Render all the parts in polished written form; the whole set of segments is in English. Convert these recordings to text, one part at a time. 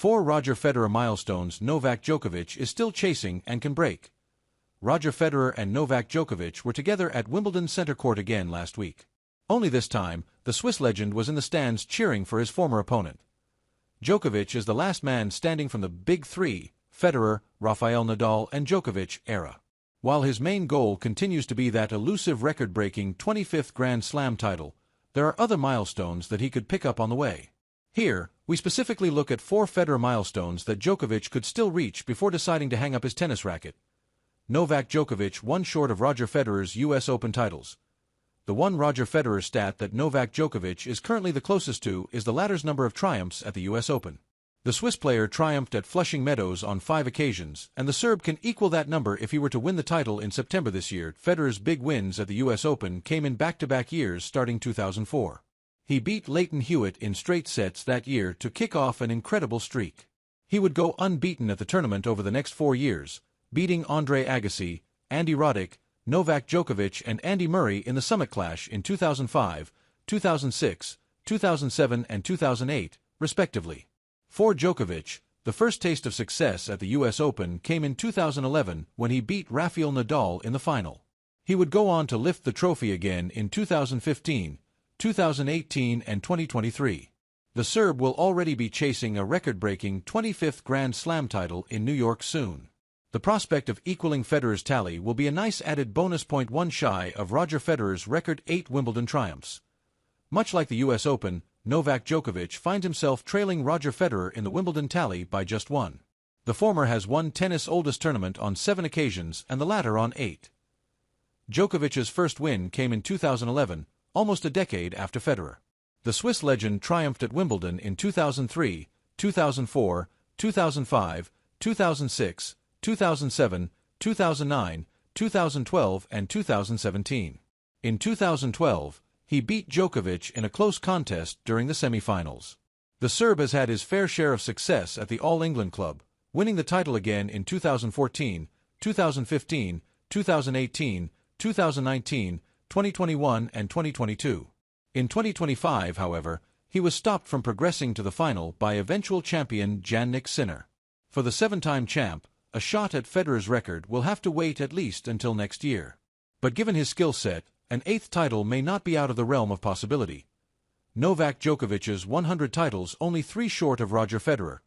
4 Roger Federer milestones Novak Djokovic is still chasing and can break. Roger Federer and Novak Djokovic were together at Wimbledon Centre Court again last week. Only this time, the Swiss legend was in the stands cheering for his former opponent. Djokovic is the last man standing from the Big Three, Federer, Rafael Nadal and Djokovic era. While his main goal continues to be that elusive record-breaking 25th Grand Slam title, there are other milestones that he could pick up on the way. Here, we specifically look at 4 Federer milestones that Djokovic could still reach before deciding to hang up his tennis racket. Novak Djokovic one short of Roger Federer's US Open titles. The one Roger Federer stat that Novak Djokovic is currently the closest to is the latter's number of triumphs at the US Open. The Swiss player triumphed at Flushing Meadows on 5 occasions, and the Serb can equal that number if he were to win the title in September this year. Federer's big wins at the US Open came in back-to-back years starting 2004. He beat Leighton Hewitt in straight sets that year to kick off an incredible streak. He would go unbeaten at the tournament over the next 4 years, beating Andre Agassi, Andy Roddick, Novak Djokovic and Andy Murray in the Summit Clash in 2005, 2006, 2007 and 2008, respectively. For Djokovic, the first taste of success at the US Open came in 2011 when he beat Rafael Nadal in the final. He would go on to lift the trophy again in 2015, 2018 and 2023. The Serb will already be chasing a record-breaking 25th Grand Slam title in New York soon. The prospect of equaling Federer's tally will be a nice added bonus point, one shy of Roger Federer's record 8 Wimbledon triumphs. Much like the US Open, Novak Djokovic finds himself trailing Roger Federer in the Wimbledon tally by just 1. The former has won tennis' oldest tournament on 7 occasions and the latter on 8. Djokovic's first win came in 2011, almost a decade after Federer. The Swiss legend triumphed at Wimbledon in 2003, 2004, 2005, 2006, 2007, 2009, 2012 and 2017. In 2012, he beat Djokovic in a close contest during the semi-finals. The Serb has had his fair share of success at the All England club, winning the title again in 2014, 2015, 2018, 2019, 2021 and 2022. In 2025, however, he was stopped from progressing to the final by eventual champion Jannik Sinner. For the 7-time champ, a shot at Federer's record will have to wait at least until next year. But given his skill set, an 8th title may not be out of the realm of possibility. Novak Djokovic's 100 titles only 3 short of Roger Federer.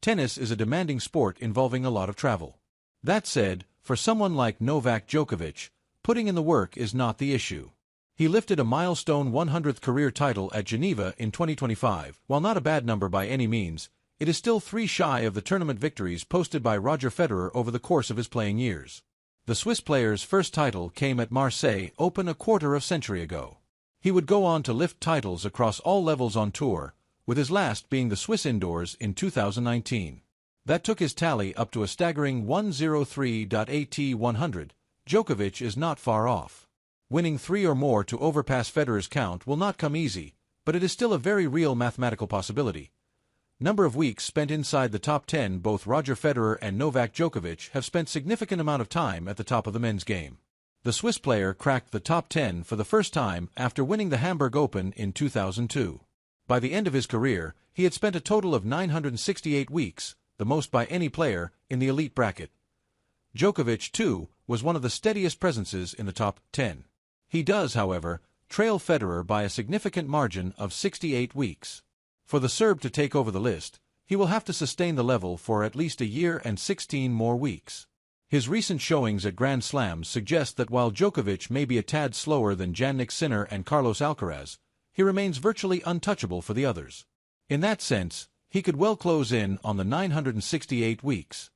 Tennis is a demanding sport involving a lot of travel. That said, for someone like Novak Djokovic, putting in the work is not the issue. He lifted a milestone 100th career title at Geneva in 2025. While not a bad number by any means, it is still 3 shy of the tournament victories posted by Roger Federer over the course of his playing years. The Swiss player's first title came at Marseille Open a quarter of century ago. He would go on to lift titles across all levels on tour, with his last being the Swiss Indoors in 2019. That took his tally up to a staggering 103.at100. Djokovic is not far off. Winning 3 or more to overpass Federer's count will not come easy, but it is still a very real mathematical possibility. Number of weeks spent inside the top 10. Both Roger Federer and Novak Djokovic have spent significant amount of time at the top of the men's game. The Swiss player cracked the top 10 for the first time after winning the Hamburg Open in 2002. By the end of his career, he had spent a total of 968 weeks, the most by any player, in the elite bracket. Djokovic, too, was one of the steadiest presences in the top 10. He does, however, trail Federer by a significant margin of 68 weeks. For the Serb to take over the list, he will have to sustain the level for at least a year and 16 more weeks. His recent showings at Grand Slams suggest that while Djokovic may be a tad slower than Jannik Sinner and Carlos Alcaraz, he remains virtually untouchable for the others. In that sense, he could well close in on the 968 weeks.